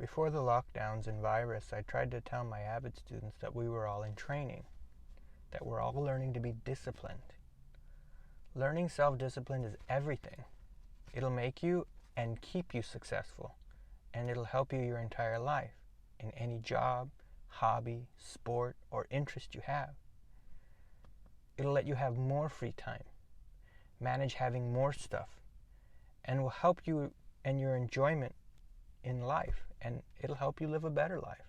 Before the lockdowns and virus, I tried to tell my Avid students that we were all in training, that we're all learning to be disciplined. Learning self-discipline is everything. It'll make you and keep you successful, and it'll help you your entire life in any job, hobby, sport, or interest you have. It'll let you have more free time, manage having more stuff, and will help you and your enjoyment in life, and it'll help you live a better life.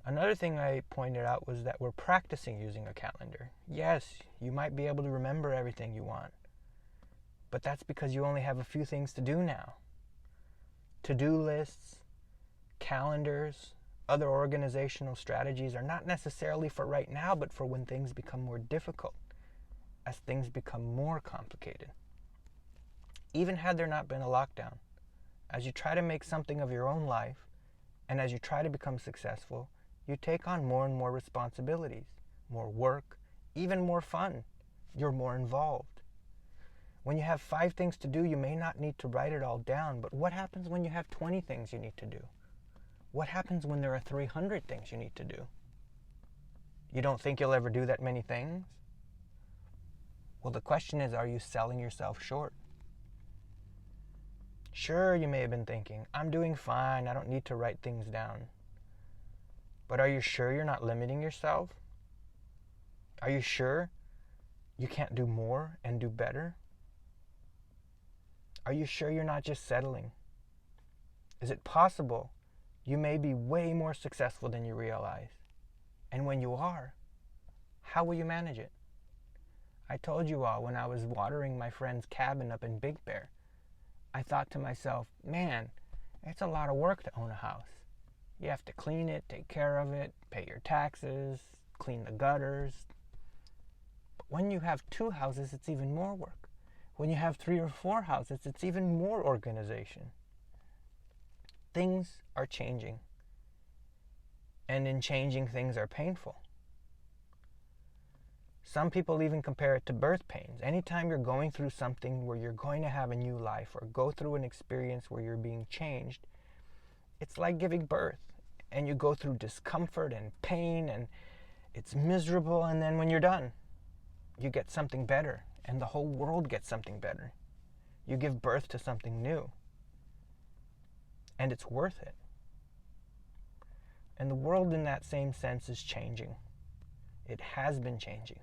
Another thing I pointed out was that we're practicing using a calendar. Yes, you might be able to remember everything you want, but that's because you only have a few things to do now. To-do lists, calendars, other organizational strategies are not necessarily for right now, but for when things become more difficult, as things become more complicated. Even had there not been a lockdown, as you try to make something of your own life, and as you try to become successful, you take on more and more responsibilities, more work, even more fun. You're more involved. When you have 5 things to do, you may not need to write it all down, but what happens when you have 20 things you need to do? What happens when there are 300 things you need to do? You don't think you'll ever do that many things? Well, the question is, are you selling yourself short? Sure, you may have been thinking, I'm doing fine, I don't need to write things down. But are you sure you're not limiting yourself? Are you sure you can't do more and do better? Are you sure you're not just settling? Is it possible you may be way more successful than you realize? And when you are, how will you manage it? I told you all when I was watering my friend's cabin up in Big Bear, I thought to myself, man, it's a lot of work to own a house. You have to clean it, take care of it, pay your taxes, clean the gutters. But when you have 2 houses, it's even more work. When you have 3 or 4 houses, it's even more organization. Things are changing. And in changing, things are painful. Some people even compare it to birth pains. Anytime you're going through something where you're going to have a new life or go through an experience where you're being changed, it's like giving birth. And you go through discomfort and pain and it's miserable, and then when you're done, you get something better and the whole world gets something better. You give birth to something new. And it's worth it. And the world in that same sense is changing. It has been changing.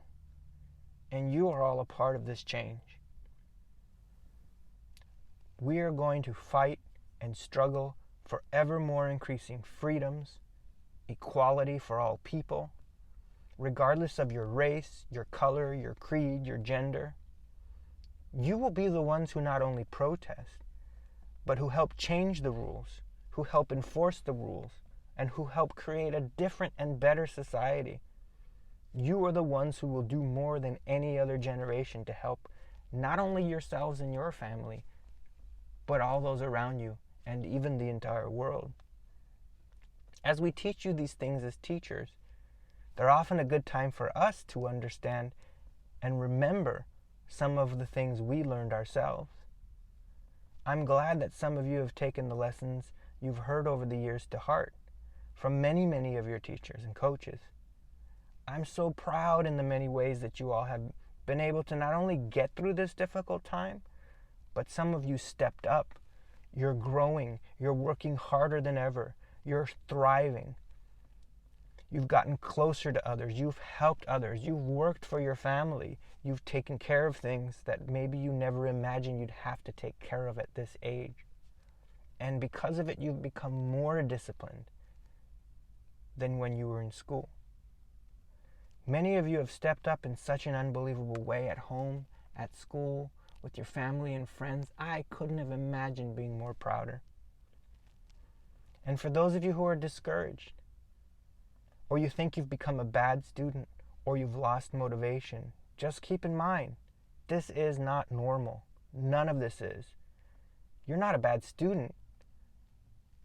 And you are all a part of this change. We are going to fight and struggle for ever more increasing freedoms, equality for all people, regardless of your race, your color, your creed, your gender. You will be the ones who not only protest, but who help change the rules, who help enforce the rules, and who help create a different and better society. You are the ones who will do more than any other generation to help not only yourselves and your family, but all those around you and even the entire world. As we teach you these things as teachers, they're often a good time for us to understand and remember some of the things we learned ourselves. I'm glad that some of you have taken the lessons you've heard over the years to heart from many, many of your teachers and coaches. I'm so proud in the many ways that you all have been able to not only get through this difficult time, but some of you stepped up. You're growing. You're working harder than ever. You're thriving. You've gotten closer to others. You've helped others. You've worked for your family. You've taken care of things that maybe you never imagined you'd have to take care of at this age. And because of it, you've become more disciplined than when you were in school. Many of you have stepped up in such an unbelievable way at home, at school, with your family and friends. I couldn't have imagined being more prouder. And for those of you who are discouraged, or you think you've become a bad student, or you've lost motivation, just keep in mind, this is not normal. None of this is. You're not a bad student.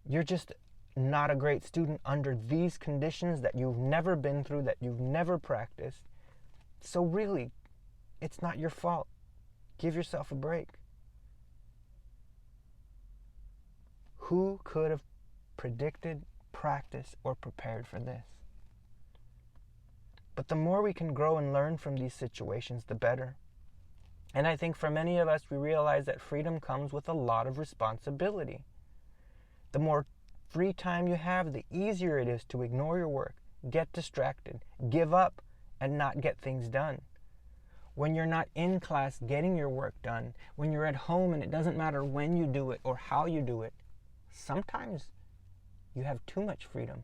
You're just not a great student under these conditions that you've never been through, that you've never practiced. So really, it's not your fault. Give yourself a break. Who could have predicted, practiced, or prepared for this. But the more we can grow and learn from these situations, the better. And I think for many of us, we realize that freedom comes with a lot of responsibility. The more free time you have, the easier it is to ignore your work, get distracted, give up, and not get things done. When you're not in class getting your work done, when you're at home and it doesn't matter when you do it or how you do it, sometimes you have too much freedom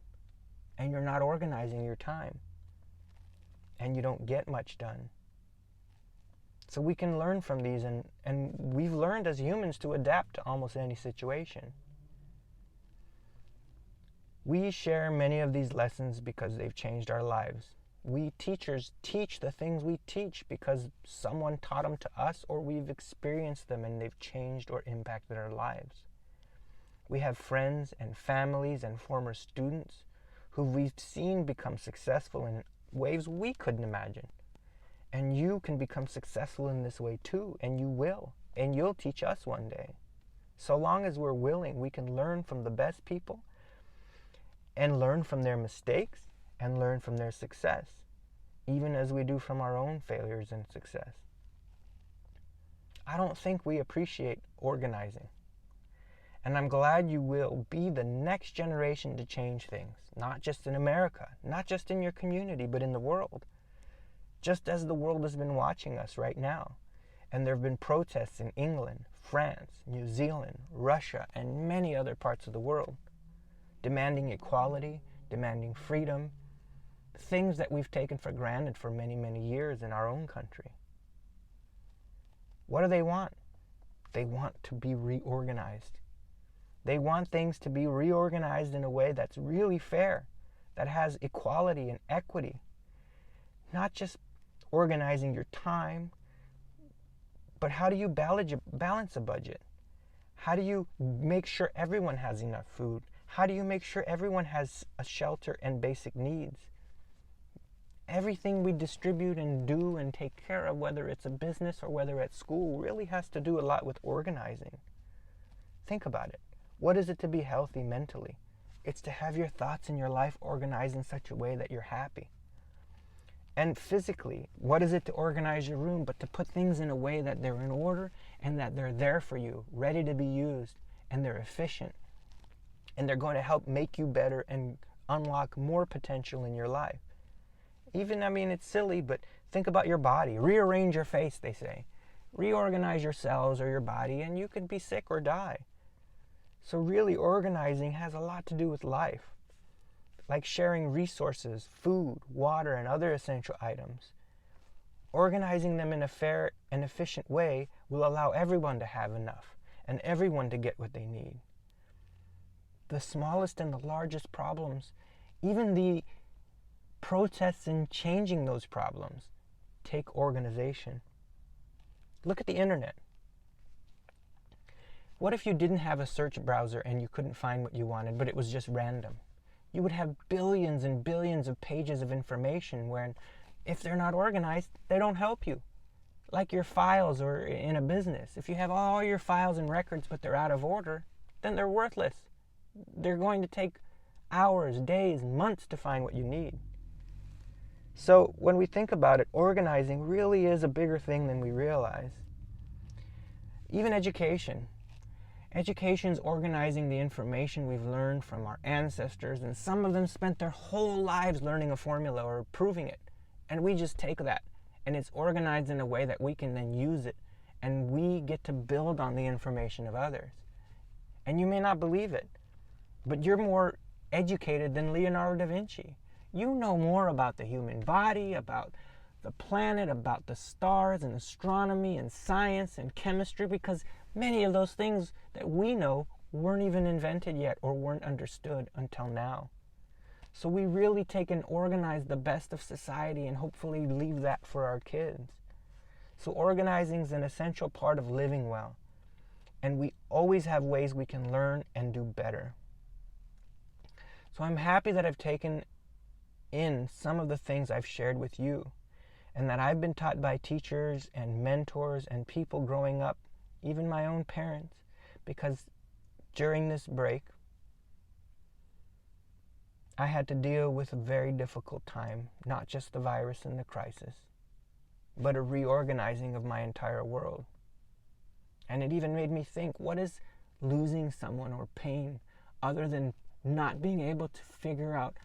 and you're not organizing your time and you don't get much done. So we can learn from these, and we've learned as humans to adapt to almost any situation. We share many of these lessons because they've changed our lives. We teachers teach the things we teach because someone taught them to us, or we've experienced them and they've changed or impacted our lives. We have friends and families and former students who we've seen become successful in ways we couldn't imagine. And you can become successful in this way too, and you will. And you'll teach us one day. So long as we're willing, we can learn from the best people and learn from their mistakes and learn from their success, even as we do from our own failures and success. I don't think we appreciate organizing. And I'm glad you will be the next generation to change things, not just in America, not just in your community, but in the world. Just as the world has been watching us right now. And there have been protests in England, France, New Zealand, Russia, and many other parts of the world, demanding equality, demanding freedom, things that we've taken for granted for many, many years in our own country. What do they want? They want to be reorganized. They want things to be reorganized in a way that's really fair, that has equality and equity. Not just organizing your time, but how do you balance a budget? How do you make sure everyone has enough food? How do you make sure everyone has a shelter and basic needs? Everything we distribute and do and take care of, whether it's a business or whether at school, really has to do a lot with organizing. Think about it. What is it to be healthy mentally? It's to have your thoughts and your life organized in such a way that you're happy. And physically, what is it to organize your room but to put things in a way that they're in order and that they're there for you, ready to be used, and they're efficient, and they're going to help make you better and unlock more potential in your life. Even, it's silly, but think about your body. Rearrange your face, they say. Reorganize your cells or your body and you could be sick or die. So really, organizing has a lot to do with life. Like sharing resources, food, water, and other essential items. Organizing them in a fair and efficient way will allow everyone to have enough and everyone to get what they need. The smallest and the largest problems, even the protests in changing those problems, take organization. Look at the internet. What if you didn't have a search browser and you couldn't find what you wanted, but it was just random? You would have billions and billions of pages of information where, if they're not organized, they don't help you. Like your files or in a business. If you have all your files and records but they're out of order, then they're worthless. They're going to take hours, days, months to find what you need. So when we think about it, organizing really is a bigger thing than we realize. Even education. Education's organizing the information we've learned from our ancestors, and some of them spent their whole lives learning a formula or proving it. And we just take that, and it's organized in a way that we can then use it, and we get to build on the information of others. And you may not believe it, but you're more educated than Leonardo da Vinci. You know more about the human body, about the planet, about the stars and astronomy and science and chemistry, because many of those things that we know weren't even invented yet or weren't understood until now. So we really take and organize the best of society and hopefully leave that for our kids. So organizing is an essential part of living well. And we always have ways we can learn and do better. So I'm happy that I've taken in some of the things I've shared with you, and that I've been taught by teachers and mentors and people growing up, even my own parents, because during this break, I had to deal with a very difficult time, not just the virus and the crisis, but a reorganizing of my entire world. And it even made me think, what is losing someone or pain other than not being able to figure out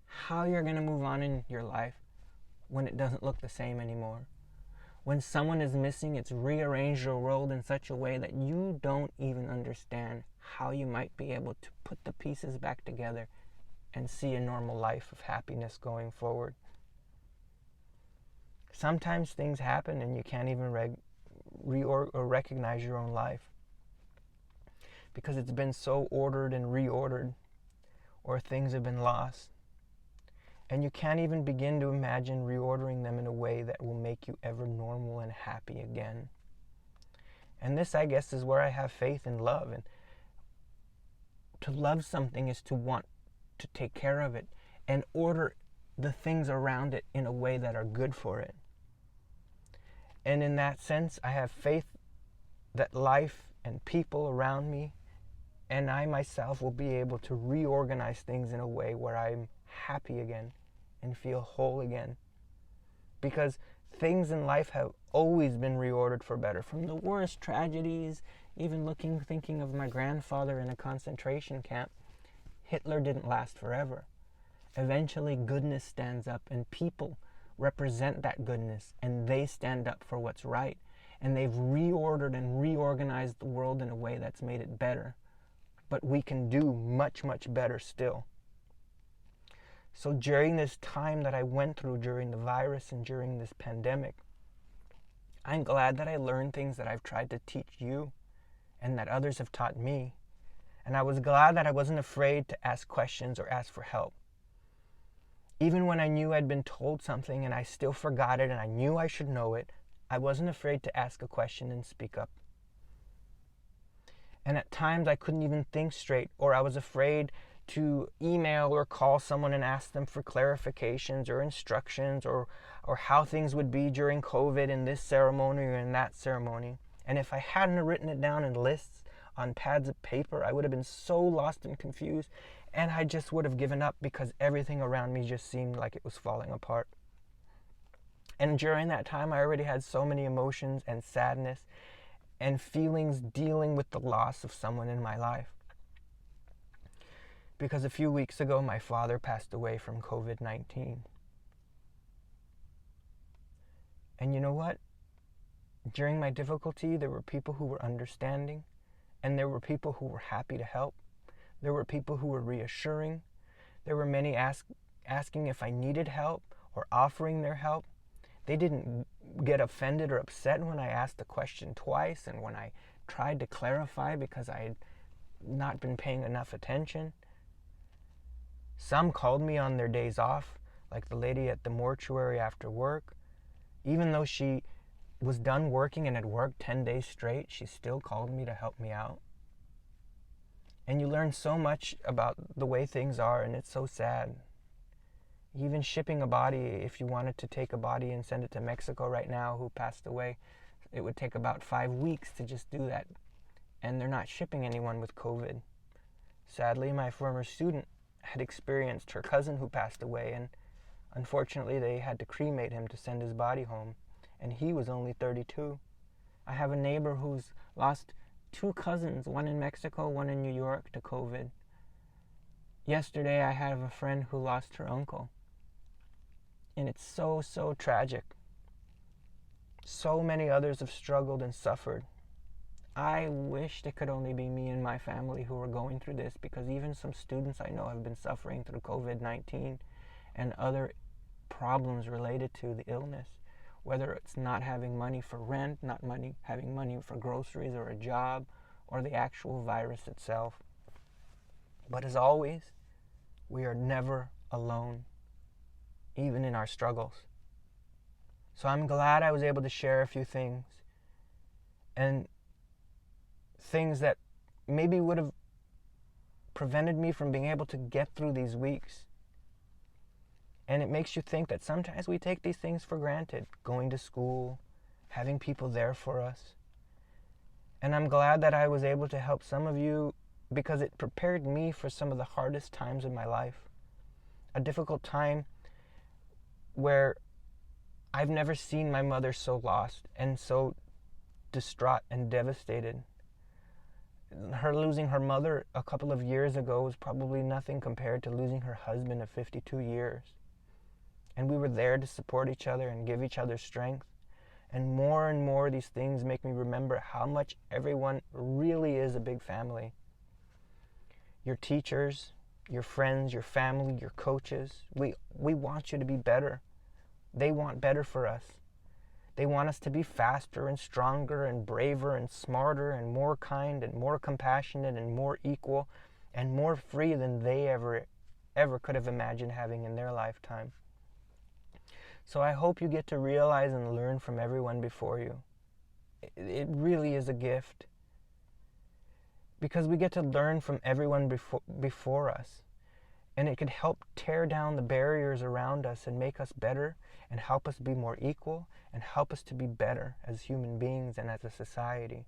how you're going to move on in your life when it doesn't look the same anymore? When someone is missing, it's rearranged your world in such a way that you don't even understand how you might be able to put the pieces back together and see a normal life of happiness going forward. Sometimes things happen and you can't even recognize your own life because it's been so ordered and reordered, or things have been lost. And you can't even begin to imagine reordering them in a way that will make you ever normal and happy again. And this, I guess, is where I have faith in love. And to love something is to want to take care of it and order the things around it in a way that are good for it. And in that sense, I have faith that life and people around me and I myself will be able to reorganize things in a way where I'm happy again and feel whole again. Because things in life have always been reordered for better. From the worst tragedies, even thinking of my grandfather in a concentration camp, Hitler didn't last forever. Eventually goodness stands up and people represent that goodness and they stand up for what's right. And they've reordered and reorganized the world in a way that's made it better. But we can do much, much better still. So during this time that I went through during the virus and during this pandemic, I'm glad that I learned things that I've tried to teach you and that others have taught me. And I was glad that I wasn't afraid to ask questions or ask for help. Even when I knew I'd been told something and I still forgot it and I knew I should know it, I wasn't afraid to ask a question and speak up. And at times I couldn't even think straight, or I was afraid to email or call someone and ask them for clarifications or instructions or how things would be during COVID in this ceremony or in that ceremony. And if I hadn't written it down in lists on pads of paper, I would have been so lost and confused, and I just would have given up because everything around me just seemed like it was falling apart. And during that time, I already had so many emotions and sadness and feelings dealing with the loss of someone in my life. Because a few weeks ago, my father passed away from COVID-19. And you know what? During my difficulty, there were people who were understanding, and there were people who were happy to help. There were people who were reassuring. There were many asking if I needed help or offering their help. They didn't get offended or upset when I asked the question twice and when I tried to clarify because I had not been paying enough attention. Some called me on their days off, like the lady at the mortuary after work. Even though she was done working and had worked 10 days straight, she still called me to help me out. And you learn so much about the way things are, and it's so sad. Even shipping a body, if you wanted to take a body and send it to Mexico right now who passed away, it would take about 5 weeks to just do that. And they're not shipping anyone with COVID. Sadly, my former student had experienced her cousin who passed away, and unfortunately they had to cremate him to send his body home, and he was only 32. I have a neighbor who's lost 2 cousins, one in Mexico, one in New York, to COVID. Yesterday I have a friend who lost her uncle. And it's so, so tragic. So many others have struggled and suffered. I wished it could only be me and my family who were going through this, because even some students I know have been suffering through COVID-19 and other problems related to the illness, whether it's not having money for rent, having money for groceries or a job, or the actual virus itself. But as always, we are never alone, even in our struggles. So I'm glad I was able to share a few things, and things that maybe would have prevented me from being able to get through these weeks. And it makes you think that sometimes we take these things for granted, going to school, having people there for us. And I'm glad that I was able to help some of you, because it prepared me for some of the hardest times in my life. a difficult time where I've never seen my mother so lost and so distraught and devastated. Her losing her mother a couple of years ago was probably nothing compared to losing her husband of 52 years. And we were there to support each other and give each other strength. And more these things make me remember how much everyone really is a big family. Your teachers, your friends, your family, your coaches, we want you to be better. They want better for us. They want us to be faster and stronger and braver and smarter and more kind and more compassionate and more equal and more free than they ever could have imagined having in their lifetime. So I hope you get to realize and learn from everyone before you. It really is a gift, because we get to learn from everyone before us. And it could help tear down the barriers around us and make us better and help us be more equal and help us to be better as human beings and as a society.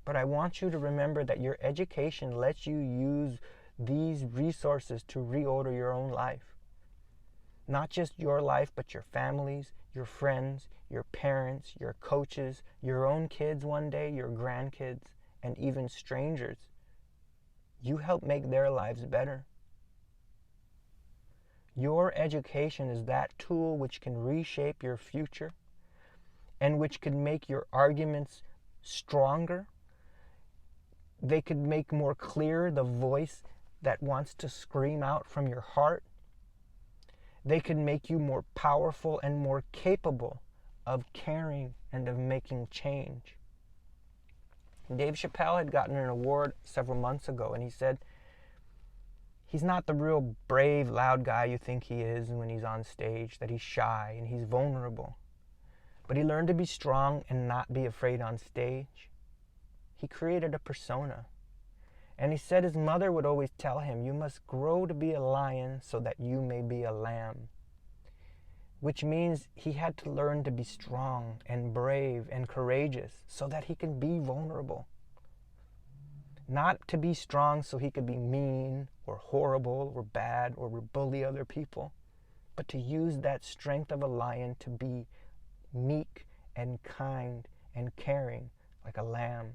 But I want you to remember that your education lets you use these resources to reorder your own life. Not just your life, but your families, your friends, your parents, your coaches, your own kids one day, your grandkids, and even strangers. You help make their lives better. Your education is that tool which can reshape your future and which can make your arguments stronger. They could make more clear the voice that wants to scream out from your heart. They could make you more powerful and more capable of caring and of making change. Dave Chappelle had gotten an award several months ago, and he said, he's not the real brave, loud guy you think he is when he's on stage, that he's shy and he's vulnerable. But he learned to be strong and not be afraid on stage. He created a persona. And he said his mother would always tell him, you must grow to be a lion so that you may be a lamb. Which means he had to learn to be strong and brave and courageous so that he can be vulnerable. Not to be strong so he could be mean or horrible or bad or bully other people, but to use that strength of a lion to be meek and kind and caring like a lamb.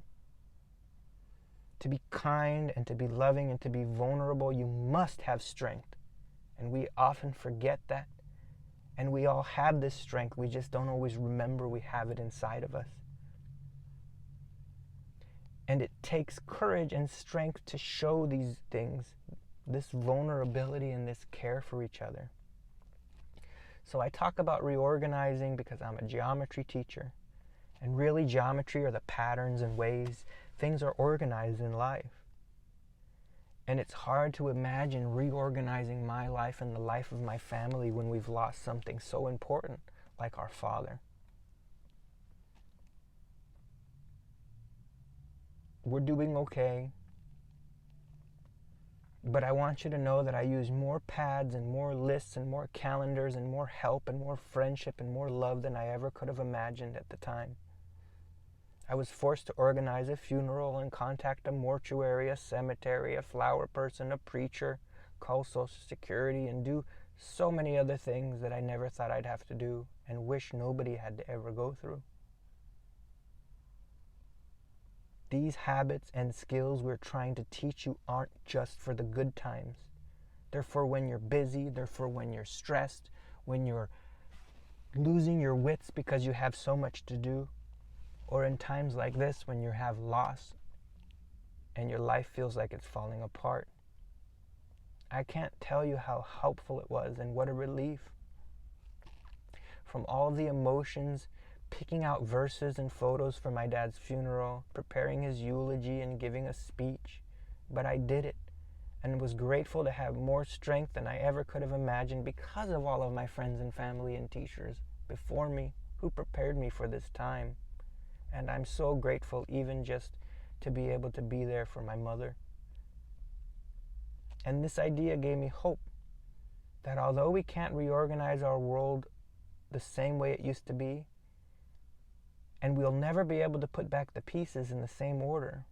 To be kind and to be loving and to be vulnerable, you must have strength. And we often forget that. And we all have this strength. We just don't always remember we have it inside of us. And it takes courage and strength to show these things, this vulnerability and this care for each other. So I talk about reorganizing because I'm a geometry teacher. And really, geometry are the patterns and ways things are organized in life. And it's hard to imagine reorganizing my life and the life of my family when we've lost something so important like our father. We're doing okay. But I want you to know that I use more pads and more lists and more calendars and more help and more friendship and more love than I ever could have imagined at the time. I was forced to organize a funeral and contact a mortuary, a cemetery, a flower person, a preacher, call Social Security, and do so many other things that I never thought I'd have to do and wish nobody had to ever go through. These habits and skills we're trying to teach you aren't just for the good times. They're for when you're busy, they're for when you're stressed, when you're losing your wits because you have so much to do, or in times like this when you have loss and your life feels like it's falling apart. I can't tell you how helpful it was and what a relief. From all the emotions, picking out verses and photos for my dad's funeral, preparing his eulogy and giving a speech. But I did it and was grateful to have more strength than I ever could have imagined because of all of my friends and family and teachers before me who prepared me for this time. And I'm so grateful even just to be able to be there for my mother. And this idea gave me hope that although we can't reorganize our world the same way it used to be, and we'll never be able to put back the pieces in the same order,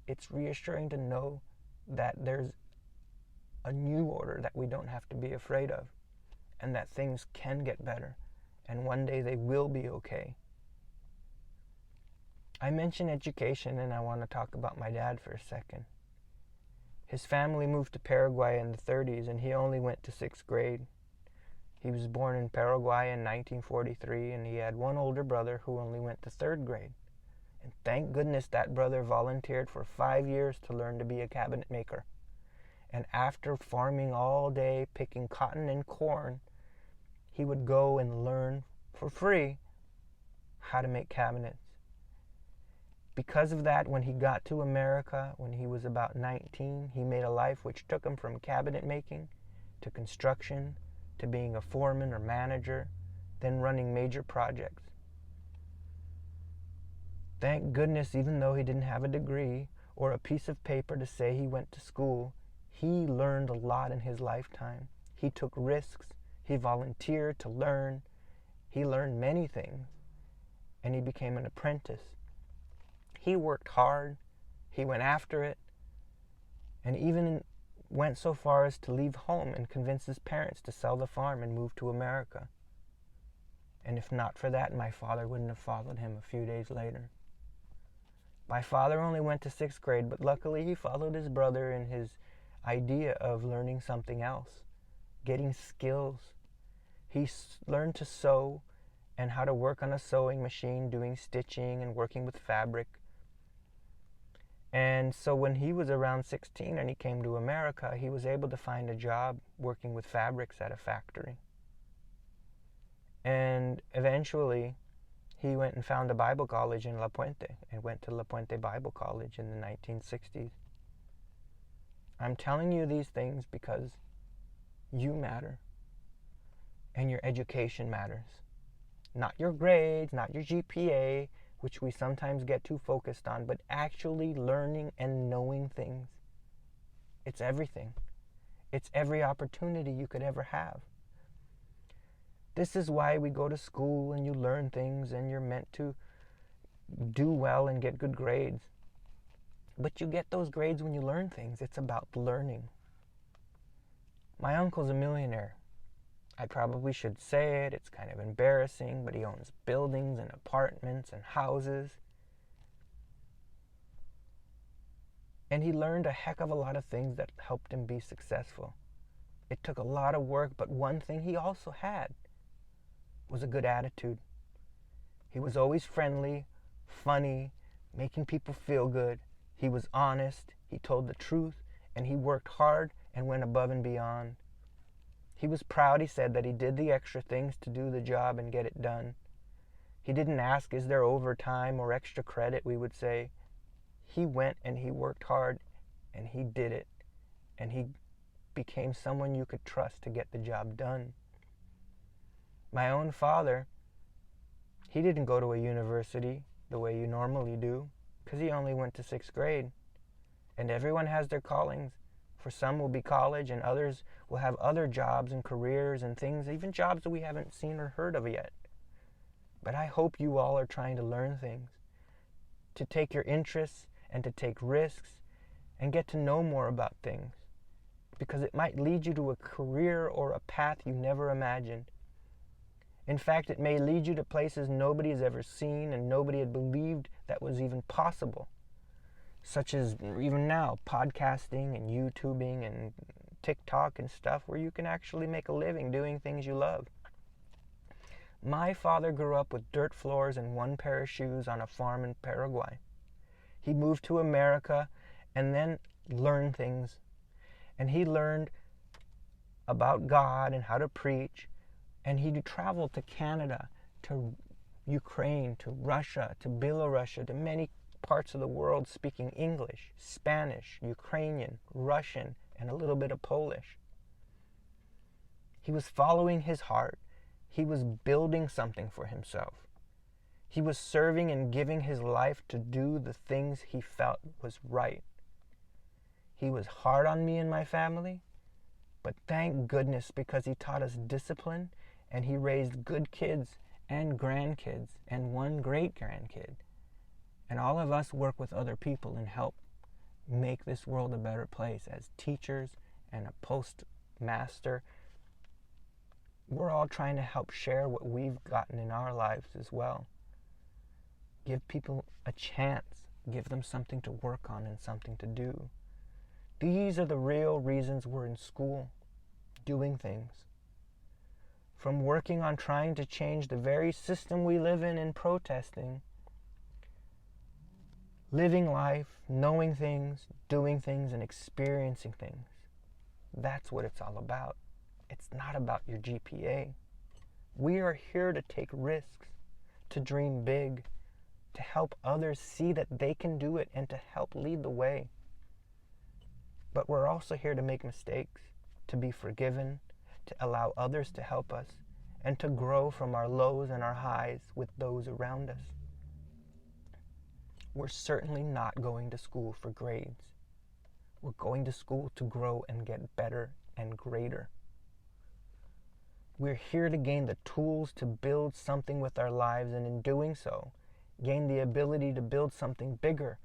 it's reassuring to know that there's a new order that we don't have to be afraid of, and that things can get better, and one day they will be okay. I mentioned education, and I want to talk about my dad for a second. His family moved to Paraguay in the 30s, and he only went to 6th grade. He was born in Paraguay in 1943, and he had one older brother who only went to 3rd grade. And thank goodness that brother volunteered for 5 years to learn to be a cabinet maker. And after farming all day, picking cotton and corn, he would go and learn for free how to make cabinets. Because of that, when he got to America, when he was about 19, he made a life which took him from cabinet making to construction, to being a foreman or manager, then running major projects. Thank goodness, even though he didn't have a degree or a piece of paper to say he went to school, he learned a lot in his lifetime. He took risks, he volunteered to learn, he learned many things, and he became an apprentice. He worked hard, he went after it, and even went so far as to leave home and convince his parents to sell the farm and move to America. And if not for that, my father wouldn't have followed him a few days later. My father only went to 6th grade, but luckily he followed his brother in his idea of learning something else, getting skills. He learned to sew and how to work on a sewing machine, doing stitching and working with fabric. And so when he was around 16 and he came to America, he was able to find a job working with fabrics at a factory. And eventually, he went and found a Bible college in La Puente and went to La Puente Bible College in the 1960s. I'm telling you these things because you matter and your education matters. Not your grades, not your GPA, which we sometimes get too focused on, but actually learning and knowing things. It's everything. It's every opportunity you could ever have. This is why we go to school and you learn things and you're meant to do well and get good grades. But you get those grades when you learn things. It's about learning. My uncle's a millionaire. I probably should say it, it's kind of embarrassing, but he owns buildings and apartments and houses. And he learned a heck of a lot of things that helped him be successful. It took a lot of work, but one thing he also had was a good attitude. He was always friendly, funny, making people feel good. He was honest, he told the truth, and he worked hard and went above and beyond. He was proud, he said, that he did the extra things to do the job and get it done. He didn't ask, is there overtime or extra credit, we would say. He went and he worked hard and he did it. And he became someone you could trust to get the job done. My own father, he didn't go to a university the way you normally do because he only went to 6th grade. And everyone has their callings. For some will be college and others will have other jobs and careers and things, even jobs that we haven't seen or heard of yet. But I hope you all are trying to learn things, to take your interests and to take risks and get to know more about things, because it might lead you to a career or a path you never imagined. In fact, it may lead you to places nobody has ever seen and nobody had believed that was even possible. Such as even now, podcasting and YouTubing and TikTok and stuff where you can actually make a living doing things you love. My father grew up with dirt floors and one pair of shoes on a farm in Paraguay. He moved to America and then learned things. And he learned about God and how to preach. And he traveled to Canada, to Ukraine, to Russia, to Belarus, to many parts of the world speaking English, Spanish, Ukrainian, Russian, and a little bit of Polish. He was following his heart. He was building something for himself. He was serving and giving his life to do the things he felt was right. He was hard on me and my family, but thank goodness because he taught us discipline and he raised good kids and grandkids and one great-grandkid. And all of us work with other people and help make this world a better place as teachers and a postmaster. We're all trying to help share what we've gotten in our lives as well. Give people a chance. Give them something to work on and something to do. These are the real reasons we're in school, doing things. From working on trying to change the very system we live in and protesting, living life, knowing things, doing things, and experiencing things. That's what it's all about. It's not about your GPA. We are here to take risks, to dream big, to help others see that they can do it, and to help lead the way. But we're also here to make mistakes, to be forgiven, to allow others to help us, and to grow from our lows and our highs with those around us. We're certainly not going to school for grades. We're going to school to grow and get better and greater. We're here to gain the tools to build something with our lives, and in doing so, gain the ability to build something bigger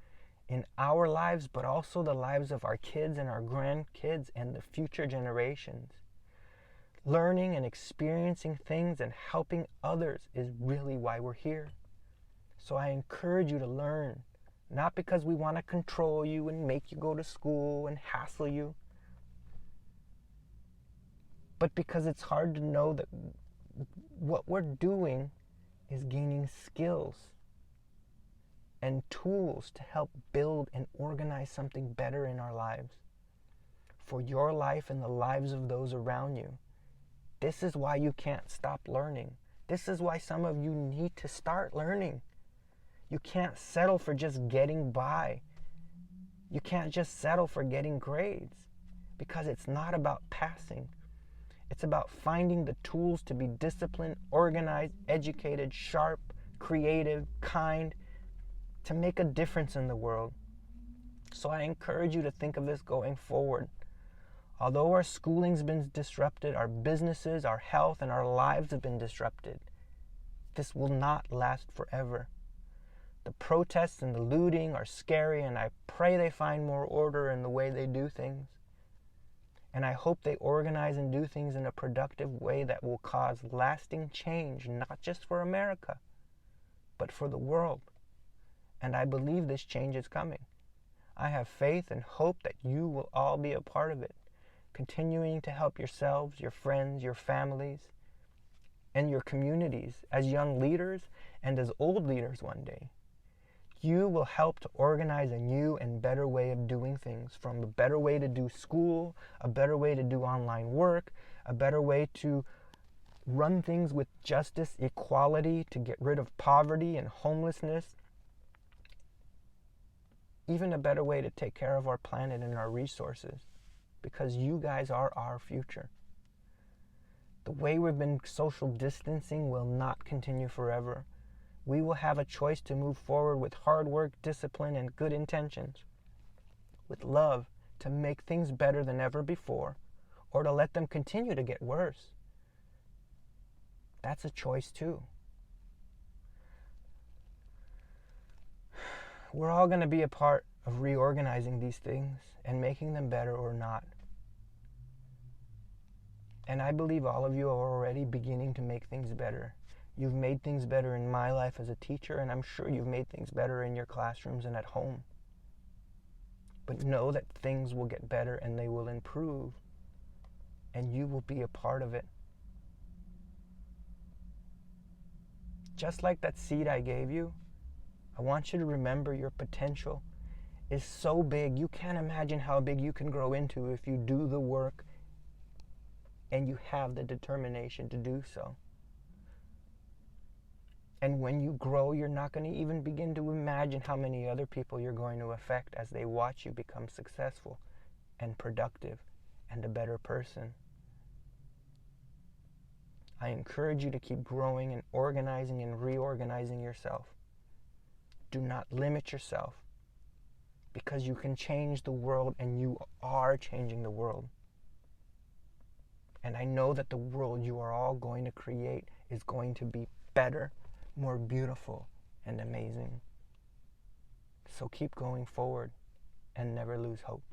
in our lives, but also the lives of our kids and our grandkids and the future generations. Learning and experiencing things and helping others is really why we're here. So I encourage you to learn, not because we want to control you and make you go to school and hassle you, but because it's hard to know that what we're doing is gaining skills and tools to help build and organize something better in our lives, for your life and the lives of those around you. This is why you can't stop learning. This is why some of you need to start learning. You can't settle for just getting by. You can't just settle for getting grades, because it's not about passing. It's about finding the tools to be disciplined, organized, educated, sharp, creative, kind, to make a difference in the world. So I encourage you to think of this going forward. Although our schooling's been disrupted, our businesses, our health, and our lives have been disrupted, this will not last forever. The protests and the looting are scary, and I pray they find more order in the way they do things. And I hope they organize and do things in a productive way that will cause lasting change, not just for America, but for the world. And I believe this change is coming. I have faith and hope that you will all be a part of it, continuing to help yourselves, your friends, your families, and your communities as young leaders and as old leaders one day. You will help to organize a new and better way of doing things, from a better way to do school, a better way to do online work, a better way to run things with justice, equality, to get rid of poverty and homelessness, even a better way to take care of our planet and our resources, because you guys are our future. The way we've been social distancing will not continue forever. We will have a choice to move forward with hard work, discipline, and good intentions, with love to make things better than ever before, or to let them continue to get worse. That's a choice too. We're all going to be a part of reorganizing these things and making them better or not. And I believe all of you are already beginning to make things better. You've made things better in my life as a teacher, and I'm sure you've made things better in your classrooms and at home. But know that things will get better and they will improve, and you will be a part of it. Just like that seed I gave you, I want you to remember your potential is so big. You can't imagine how big you can grow into if you do the work and you have the determination to do so. And when you grow, you're not going to even begin to imagine how many other people you're going to affect as they watch you become successful and productive and a better person. I encourage you to keep growing and organizing and reorganizing yourself. Do not limit yourself, because you can change the world, and you are changing the world. And I know that the world you are all going to create is going to be better, more beautiful, and amazing. So keep going forward and never lose hope.